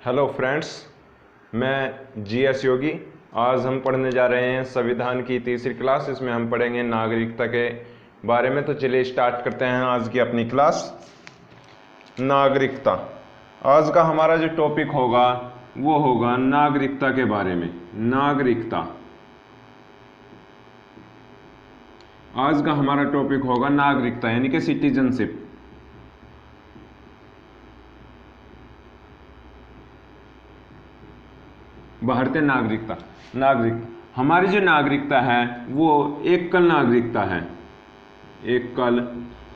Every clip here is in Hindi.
हेलो फ्रेंड्स, मैं जीएस योगी। आज हम पढ़ने जा रहे हैं संविधान की तीसरी क्लास। इसमें हम पढ़ेंगे नागरिकता के बारे में। तो चलिए स्टार्ट करते हैं आज की अपनी क्लास। नागरिकता। आज का हमारा जो टॉपिक होगा वो होगा नागरिकता के बारे में। नागरिकता आज का हमारा टॉपिक होगा नागरिकता यानी कि सिटीजनशिप। भारतीय नागरिकता। हमारी जो नागरिकता है वो एकल नागरिकता है। एकल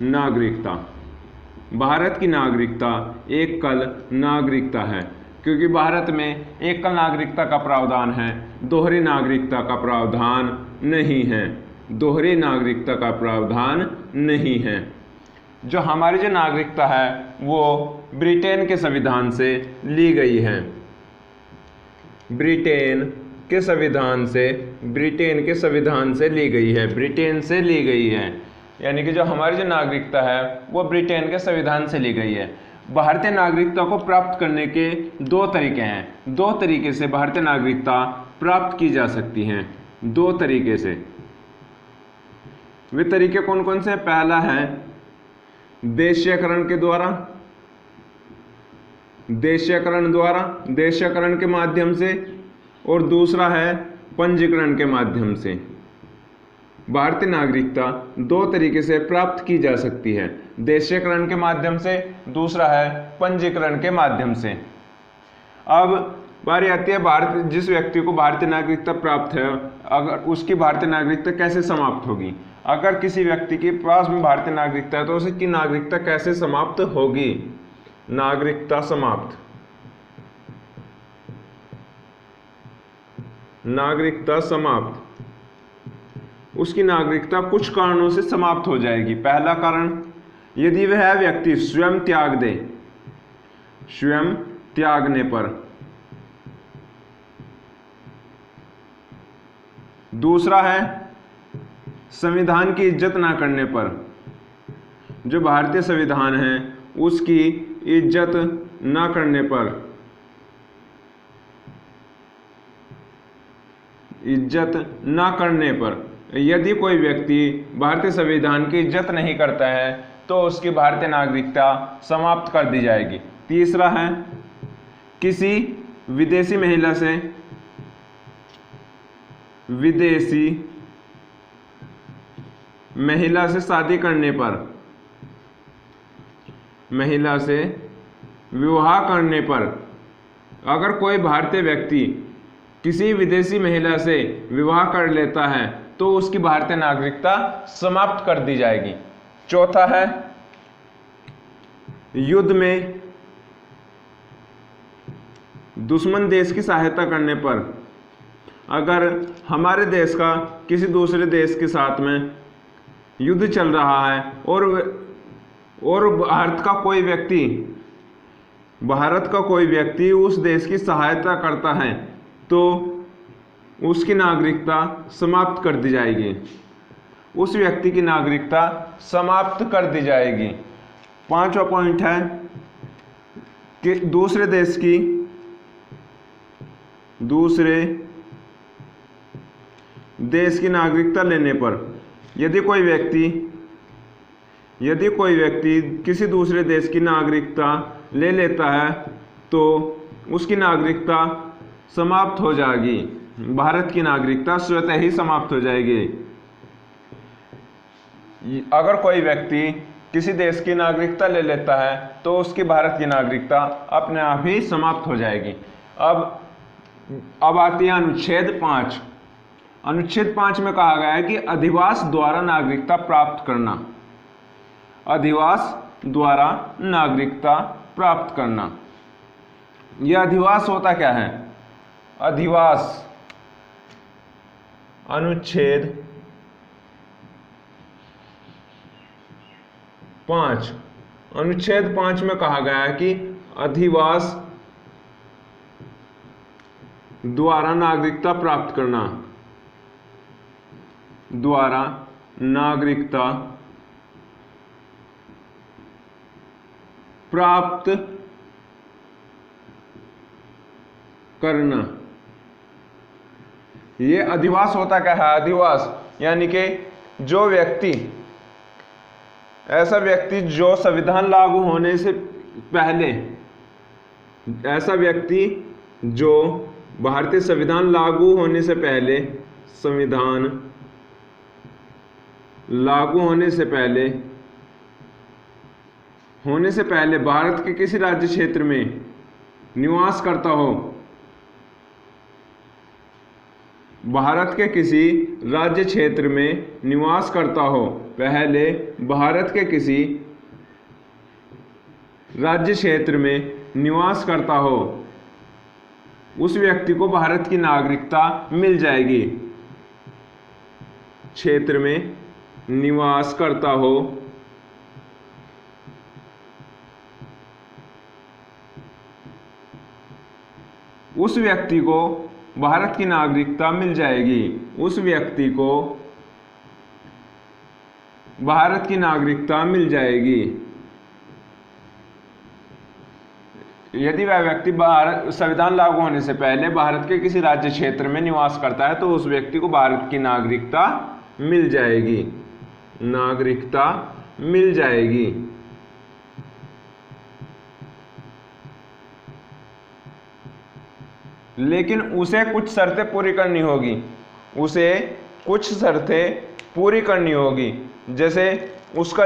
नागरिकता, भारत की नागरिकता एकल नागरिकता है, क्योंकि भारत में एकल नागरिकता का प्रावधान है, दोहरी नागरिकता का प्रावधान नहीं है। दोहरी नागरिकता का प्रावधान नहीं है। जो हमारी जो नागरिकता है वो ब्रिटेन के संविधान से ली गई है। ब्रिटेन के संविधान से ली गई है। ब्रिटेन से ली गई है, यानी कि जो हमारी जो नागरिकता है वो ब्रिटेन के संविधान से ली गई है। भारतीय नागरिकता को प्राप्त करने के दो तरीके हैं। दो तरीके से भारतीय नागरिकता प्राप्त की जा सकती हैं। दो तरीके से। वे तरीके कौन कौन से? पहला है देशीयकरण के द्वारा, देशीयकरण के माध्यम से, और दूसरा है पंजीकरण के माध्यम से। भारतीय नागरिकता दो तरीके से प्राप्त की जा सकती है, देशीयकरण के माध्यम से, दूसरा है पंजीकरण के माध्यम से। अब बारी आती है जिस व्यक्ति को भारतीय नागरिकता प्राप्त है, अगर उसकी भारतीय नागरिकता कैसे समाप्त होगी। अगर किसी व्यक्ति के पास में भारतीय नागरिकता है तो उसकी नागरिकता कैसे समाप्त होगी? नागरिकता समाप्त। उसकी नागरिकता कुछ कारणों से समाप्त हो जाएगी। पहला कारण, यदि वह व्यक्ति स्वयं त्याग दे, स्वयं त्यागने पर। दूसरा है संविधान की इज्जत ना करने पर। जो भारतीय संविधान है उसकी इज्जत ना करने पर। यदि कोई व्यक्ति भारतीय संविधान की इज्जत नहीं करता है तो उसकी भारतीय नागरिकता समाप्त कर दी जाएगी। तीसरा है किसी विदेशी महिला से शादी करने पर, महिला से विवाह करने पर। अगर कोई भारतीय व्यक्ति किसी विदेशी महिला से विवाह कर लेता है तो उसकी भारतीय नागरिकता समाप्त कर दी जाएगी। चौथा है युद्ध में दुश्मन देश की सहायता करने पर। अगर हमारे देश का किसी दूसरे देश के साथ में युद्ध चल रहा है और भारत का कोई व्यक्ति उस देश की सहायता करता है तो उसकी नागरिकता समाप्त कर दी जाएगी। उस व्यक्ति की नागरिकता समाप्त कर दी जाएगी। पांचवा पॉइंट है कि दूसरे देश की नागरिकता लेने पर। यदि कोई व्यक्ति किसी दूसरे देश की नागरिकता ले लेता है तो उसकी नागरिकता समाप्त हो जाएगी। भारत की नागरिकता स्वतः ही समाप्त हो जाएगी। अगर कोई व्यक्ति किसी देश की नागरिकता ले लेता है तो उसकी भारत की नागरिकता अपने आप ही समाप्त हो जाएगी। अब आती है अनुच्छेद 5। अनुच्छेद 5 में कहा गया है कि अधिवास द्वारा नागरिकता प्राप्त करना। अधिवास द्वारा नागरिकता प्राप्त करना। यह अधिवास होता क्या है? अधिवास अनुच्छेद 5 में कहा गया है कि अधिवास द्वारा नागरिकता प्राप्त करना। द्वारा नागरिकता प्राप्त करना। ये अधिवास होता क्या है? अधिवास यानी कि जो व्यक्ति, ऐसा व्यक्ति जो संविधान लागू होने से पहले, ऐसा व्यक्ति जो भारतीय संविधान लागू होने से पहले, संविधान लागू होने से पहले भारत के किसी राज्य क्षेत्र में निवास करता हो, भारत के किसी राज्य क्षेत्र में निवास करता हो, पहले भारत के किसी राज्य क्षेत्र में निवास करता हो, उस व्यक्ति को भारत की नागरिकता मिल जाएगी। क्षेत्र में निवास करता हो, उस व्यक्ति को भारत की नागरिकता मिल जाएगी। उस व्यक्ति को भारत की नागरिकता मिल जाएगी यदि वह व्यक्ति संविधान लागू होने से पहले भारत के किसी राज्य क्षेत्र में निवास करता है, तो उस व्यक्ति को भारत की नागरिकता मिल जाएगी। नागरिकता मिल जाएगी। लेकिन उसे कुछ शर्तें पूरी करनी होगी। उसे कुछ शर्तें पूरी करनी होगी। जैसे उसका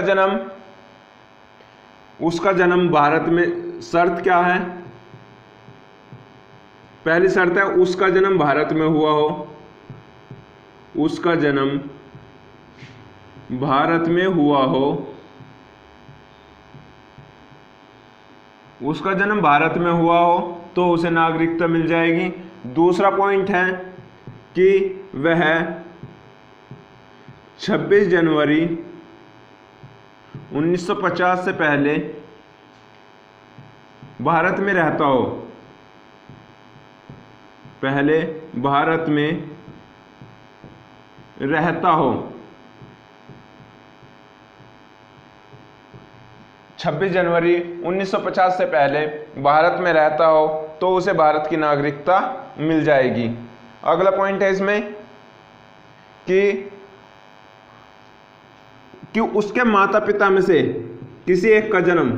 जन्म भारत में, शर्त क्या है? पहली शर्त है उसका जन्म भारत में हुआ हो। उसका जन्म भारत में हुआ हो। उसका जन्म भारत में हुआ हो तो उसे नागरिकता मिल जाएगी। दूसरा पॉइंट है कि वह 26 जनवरी 1950 से पहले भारत में रहता हो। पहले भारत में रहता हो। 26 जनवरी 1950 से पहले भारत में रहता हो तो उसे भारत की नागरिकता मिल जाएगी। अगला पॉइंट है इसमें कि उसके माता पिता में से किसी एक का जन्म,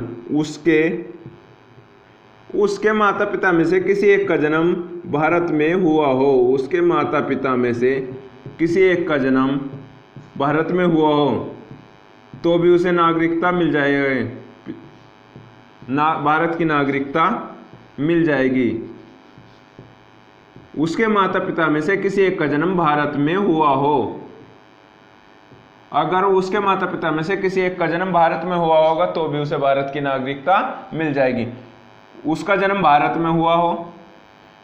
उसके माता पिता में से किसी एक का जन्म भारत में हुआ हो। उसके माता पिता में से किसी एक का जन्म भारत में हुआ हो तो भी उसे नागरिकता मिल जाएगी। भारत की नागरिकता मिल जाएगी। उसके माता पिता में से किसी एक का जन्म भारत में हुआ हो। अगर उसके माता पिता में से किसी एक का जन्म भारत में हुआ होगा तो भी उसे भारत की नागरिकता मिल जाएगी। उसका जन्म भारत में हुआ हो,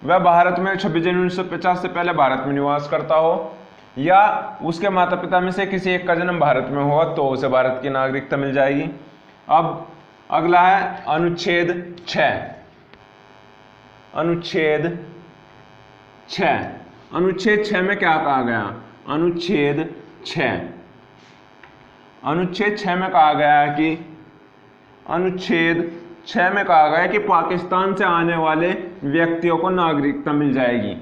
वह भारत में 26 जनवरी 1950 से पहले भारत में निवास करता हो, या उसके माता पिता में से किसी एक का जन्म भारत में हुआ तो उसे भारत की नागरिकता मिल जाएगी। अब अगला है अनुच्छेद 6। अनुच्छेद 6 में क्या कहा गया? अनुच्छेद 6 में कहा गया है कि पाकिस्तान से आने वाले व्यक्तियों को नागरिकता मिल जाएगी।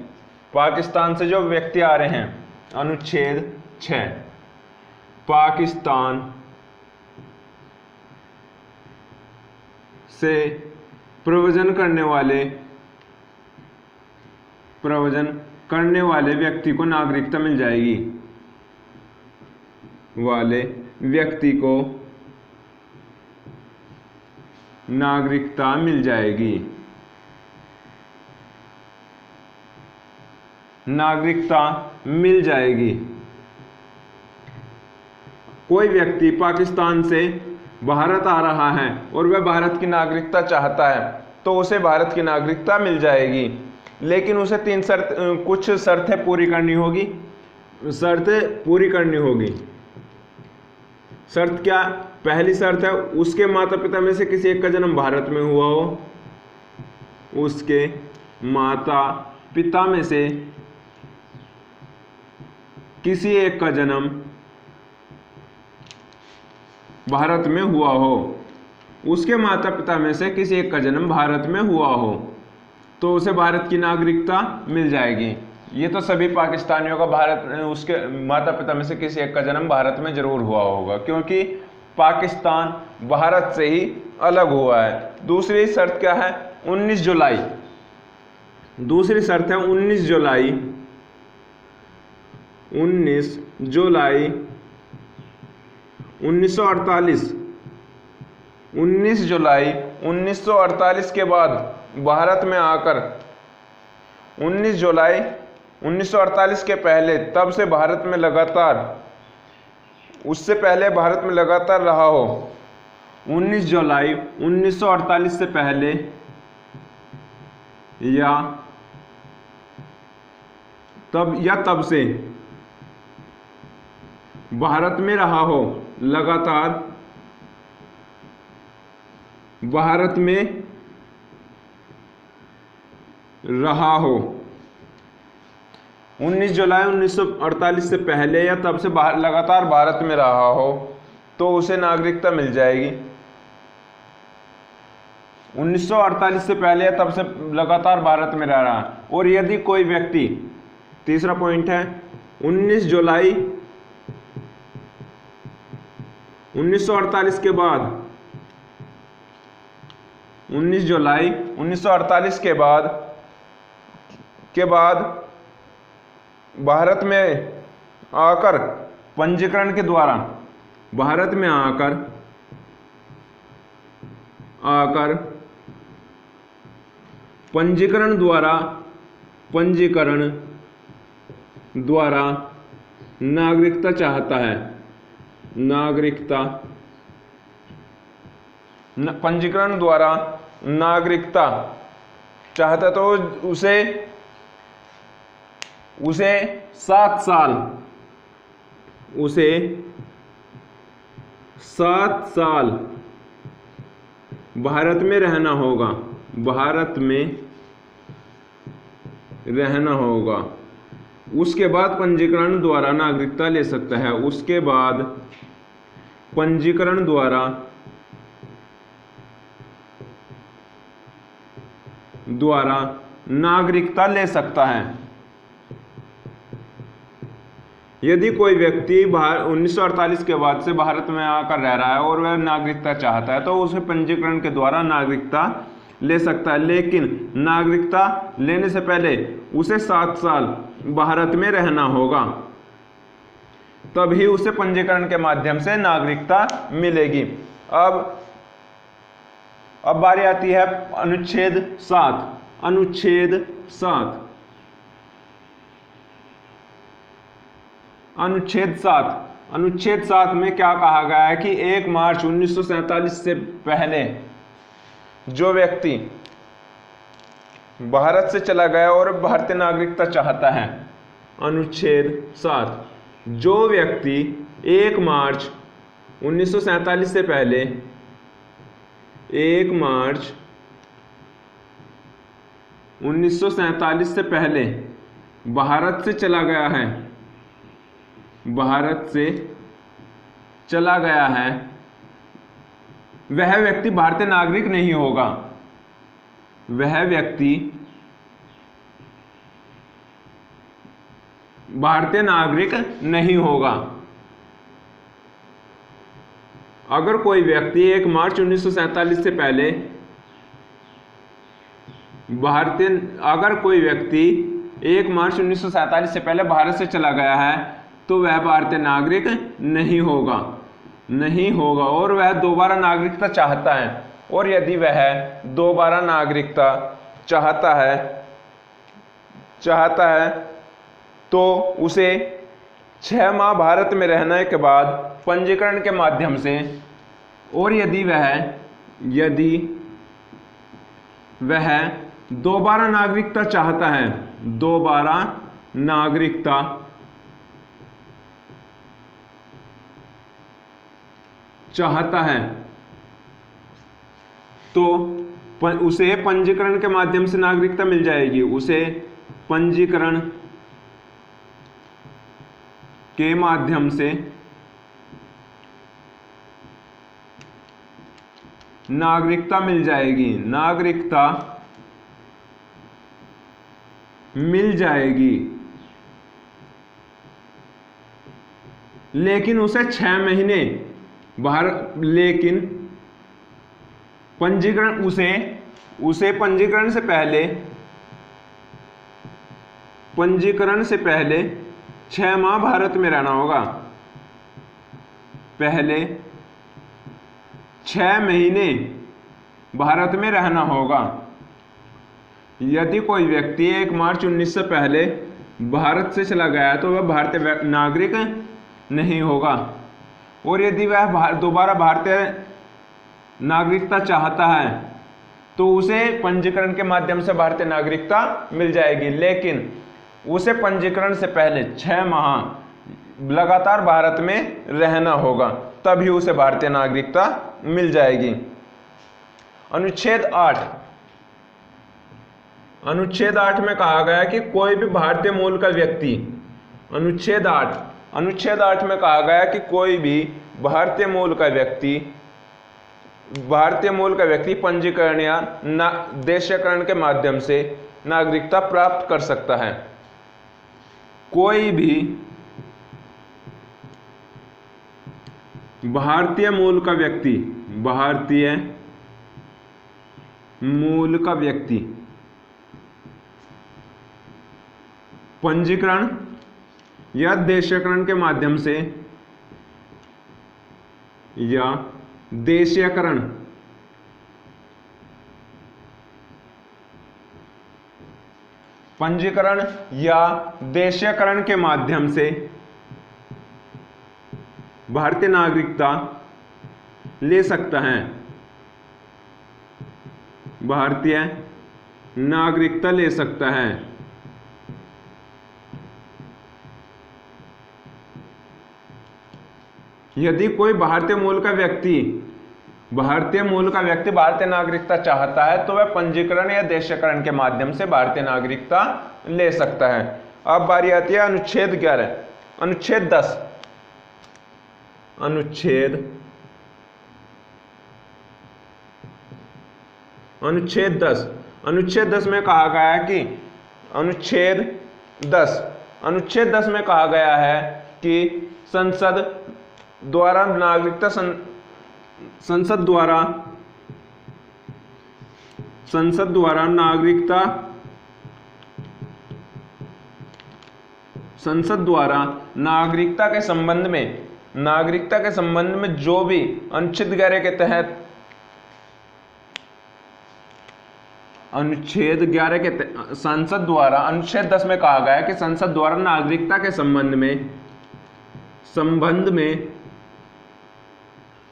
पाकिस्तान से जो व्यक्ति आ रहे हैं, अनुच्छेद 6, पाकिस्तान से प्रव्रजन करने वाले व्यक्ति को नागरिकता मिल जाएगी। वाले व्यक्ति को नागरिकता मिल जाएगी। नागरिकता मिल जाएगी। कोई व्यक्ति पाकिस्तान से भारत आ रहा है और वह भारत की नागरिकता चाहता है तो उसे भारत की नागरिकता मिल जाएगी। लेकिन उसे कुछ शर्तें पूरी करनी होगी। शर्त क्या? पहली शर्त है उसके माता पिता में से किसी एक का जन्म भारत में हुआ हो। उसके माता पिता में से किसी एक का जन्म भारत में हुआ हो। उसके माता पिता में से किसी एक का जन्म भारत में हुआ हो तो उसे भारत की नागरिकता मिल जाएगी। ये तो सभी पाकिस्तानियों का भारत, उसके माता पिता में से किसी एक का जन्म भारत में जरूर हुआ होगा, क्योंकि पाकिस्तान भारत से ही अलग हुआ है। दूसरी शर्त क्या है? 19 जुलाई। दूसरी शर्त है 19 जुलाई 1948। 19 जुलाई 1948 के बाद भारत में आकर, 19 जुलाई 1948 के पहले, तब से भारत में लगातार, उससे पहले भारत में लगातार रहा हो। 19 जुलाई 1948 से पहले या तब से भारत में रहा हो, लगातार भारत में रहा हो। 19 जुलाई 1948 से पहले या तब से लगातार भारत में रहा हो तो उसे नागरिकता मिल जाएगी। 1948 से पहले या तब से लगातार भारत में रह रहा है। और यदि कोई व्यक्ति, तीसरा पॉइंट है, 19 जुलाई 1948 के बाद, 19 जुलाई 1948 के बाद भारत में आकर पंजीकरण के द्वारा, भारत में आकर पंजीकरण द्वारा नागरिकता चाहता है, पंजीकरण द्वारा नागरिकता चाहता, तो उसे 7 साल भारत में रहना होगा। उसके बाद पंजीकरण द्वारा नागरिकता ले सकता है। उसके बाद पंजीकरण द्वारा नागरिकता ले सकता है। यदि कोई व्यक्ति 1948 के बाद से भारत में आकर रह रहा है और वह नागरिकता चाहता है तो उसे पंजीकरण के द्वारा नागरिकता ले सकता है, लेकिन नागरिकता लेने से पहले उसे 7 साल भारत में रहना होगा, तभी उसे पंजीकरण के माध्यम से नागरिकता मिलेगी। अब बारी आती है अनुच्छेद 7। अनुच्छेद 7 में क्या कहा गया है कि 1 मार्च 1947 से पहले जो व्यक्ति भारत से चला गया और भारतीय नागरिकता चाहता है, अनुच्छेद 7, जो व्यक्ति 1 मार्च 1947 से पहले 1 मार्च 1947 से पहले भारत से चला गया है, वह व्यक्ति भारतीय नागरिक नहीं होगा। वह व्यक्ति भारतीय नागरिक नहीं होगा। अगर कोई व्यक्ति 1 मार्च 1947 से पहले अगर कोई व्यक्ति 1 मार्च 1947 से पहले भारत से चला गया है तो वह भारतीय नागरिक नहीं होगा और वह दोबारा नागरिकता चाहता है। और यदि वह दोबारा नागरिकता चाहता है तो उसे 6 माह भारत में रहने के बाद पंजीकरण के माध्यम से, और यदि वह दोबारा नागरिकता चाहता है, दोबारा नागरिकता चाहता है तो उसे पंजीकरण के माध्यम से नागरिकता मिल जाएगी। उसे पंजीकरण के माध्यम से नागरिकता मिल जाएगी। नागरिकता मिल जाएगी, लेकिन उसे 6 महीने लेकिन पंजीकरण उसे पंजीकरण से पहले 6 माह भारत में रहना होगा। पहले 6 महीने भारत में रहना होगा। यदि कोई व्यक्ति 1 मार्च 19 से पहले भारत से चला गया तो वह भारतीय नागरिक नहीं होगा, और यदि वह दोबारा भारतीय नागरिकता चाहता है तो उसे पंजीकरण के माध्यम से भारतीय नागरिकता मिल जाएगी, लेकिन उसे पंजीकरण से पहले 6 माह लगातार भारत में रहना होगा, तभी उसे भारतीय नागरिकता मिल जाएगी। अनुच्छेद 8 में कहा गया कि कोई भी भारतीय मूल का व्यक्ति, अनुच्छेद 8 में कहा गया कि कोई भी भारतीय मूल का व्यक्ति पंजीकरण या देशीकरण के माध्यम से नागरिकता प्राप्त कर सकता है। कोई भी भारतीय मूल का व्यक्ति पंजीकरण या देशीकरण के माध्यम से पंजीकरण या देशीकरण के माध्यम से भारतीय नागरिकता ले सकता है। भारतीय नागरिकता ले सकता है। यदि कोई भारतीय मूल का व्यक्ति भारतीय नागरिकता चाहता है तो वह पंजीकरण या देशीकरण के माध्यम से भारतीय नागरिकता ले सकता है। अब बारी आती है अनुच्छेद 11। अनुच्छेद 10 अनुच्छेद 10 में कहा गया है कि अनुच्छेद 10 में कहा गया है कि संसद द्वारा नागरिकता के संबंध में जो भी अनुच्छेद 11 के तहत संसद द्वारा अनुच्छेद 10 में कहा गया है कि संसद द्वारा नागरिकता के संबंध में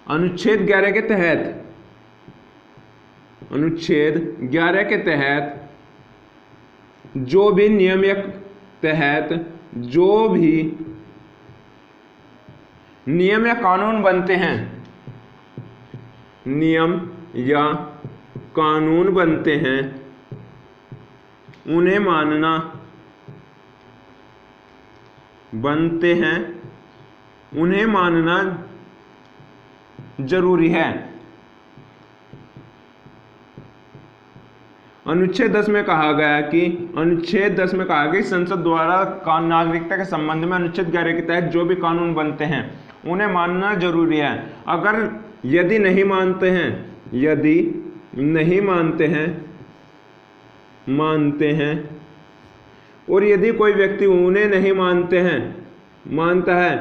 अनुच्छेद 11 के तहत जो भी नियम या कानून बनते हैं उन्हें मानना जरूरी है। अनुच्छेद 10 में कहा गया कि संसद द्वारा नागरिकता के संबंध में अनुच्छेद 11 के तहत जो भी कानून बनते हैं उन्हें मानना जरूरी है। अगर यदि नहीं मानते हैं और यदि कोई व्यक्ति उन्हें नहीं मानता है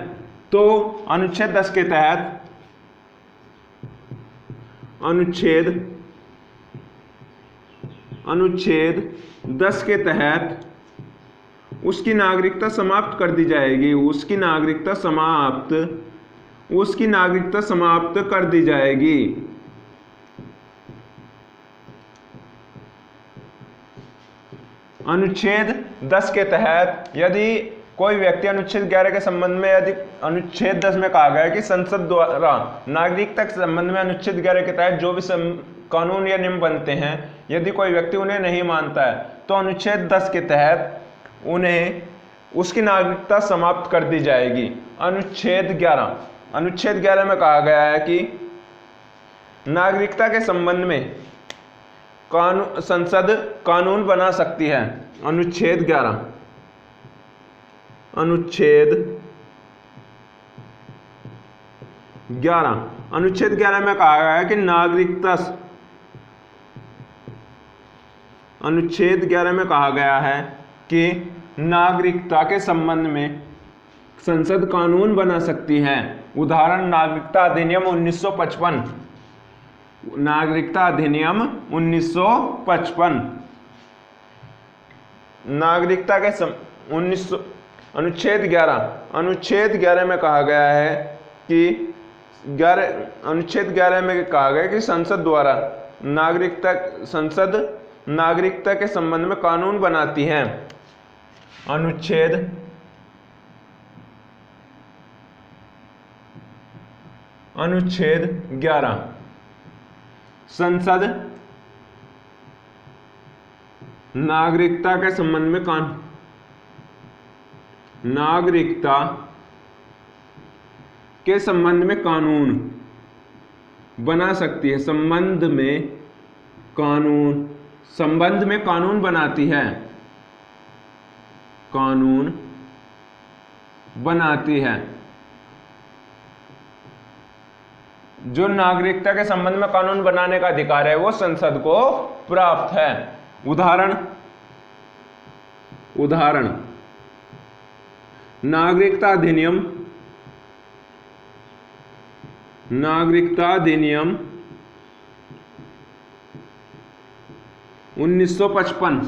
तो अनुच्छेद 10 के तहत उसकी नागरिकता समाप्त कर दी जाएगी। उसकी नागरिकता समाप्त कर दी जाएगी। अनुच्छेद 10 के तहत यदि कोई व्यक्ति अनुच्छेद 11 के संबंध में यदि अनुच्छेद 10 में कहा गया है कि संसद द्वारा नागरिकता के संबंध में अनुच्छेद 11 के तहत जो भी कानून या नियम बनते हैं, यदि कोई व्यक्ति उन्हें नहीं मानता है तो अनुच्छेद 10 के तहत उसकी नागरिकता समाप्त कर दी जाएगी। अनुच्छेद 11 में कहा गया है कि नागरिकता के संबंध में संसद कानून बना सकती है। अनुच्छेद 11 अनुच्छेद 11 में कहा गया है कि अनुच्छेद 11 में कहा गया है कि नागरिकता के संबंध में संसद कानून बना सकती है। उदाहरण नागरिकता अधिनियम 1955। नागरिकता अधिनियम 1955 नागरिकता के अनुच्छेद 11 में कहा गया है कि अनुच्छेद 11 में कहा गया कि संसद नागरिकता के संबंध में कानून बनाती है। अनुच्छेद 11 संसद नागरिकता के संबंध में कानून बना सकती है। संबंध में कानून बनाती है। जो नागरिकता के संबंध में कानून बनाने का अधिकार है वो संसद को प्राप्त है। उदाहरण नागरिकता अधिनियम 1955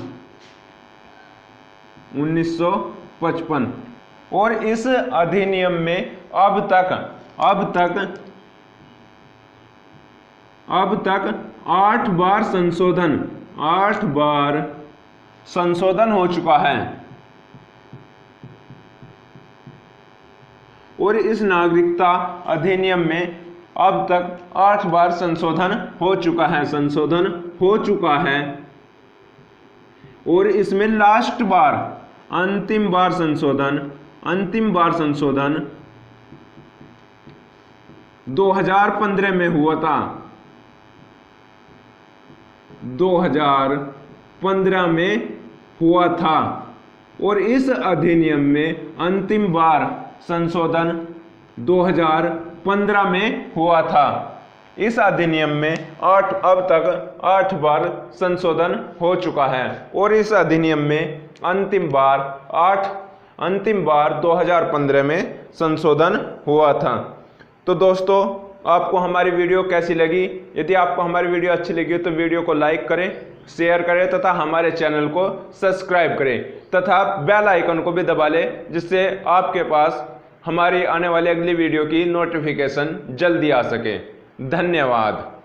और इस अधिनियम में अब तक 8 बार संशोधन हो चुका है। और इस नागरिकता अधिनियम में अब तक 8 बार संशोधन हो चुका है। और इसमें अंतिम बार संशोधन 2015 में हुआ था। 2015 में हुआ था। और इस अधिनियम में अंतिम बार संशोधन 2015 में हुआ था। इस अधिनियम में अब तक 8 बार संशोधन हो चुका है। और इस अधिनियम में अंतिम बार 2015 में संशोधन हुआ था। तो दोस्तों, आपको हमारी वीडियो कैसी लगी? यदि आपको हमारी वीडियो अच्छी लगी तो वीडियो को लाइक करें, शेयर करें तथा हमारे चैनल को सब्सक्राइब करें तथा बेल आइकन को भी दबा लें, जिससे आपके पास हमारी आने वाली अगली वीडियो की नोटिफिकेशन जल्दी आ सके। धन्यवाद।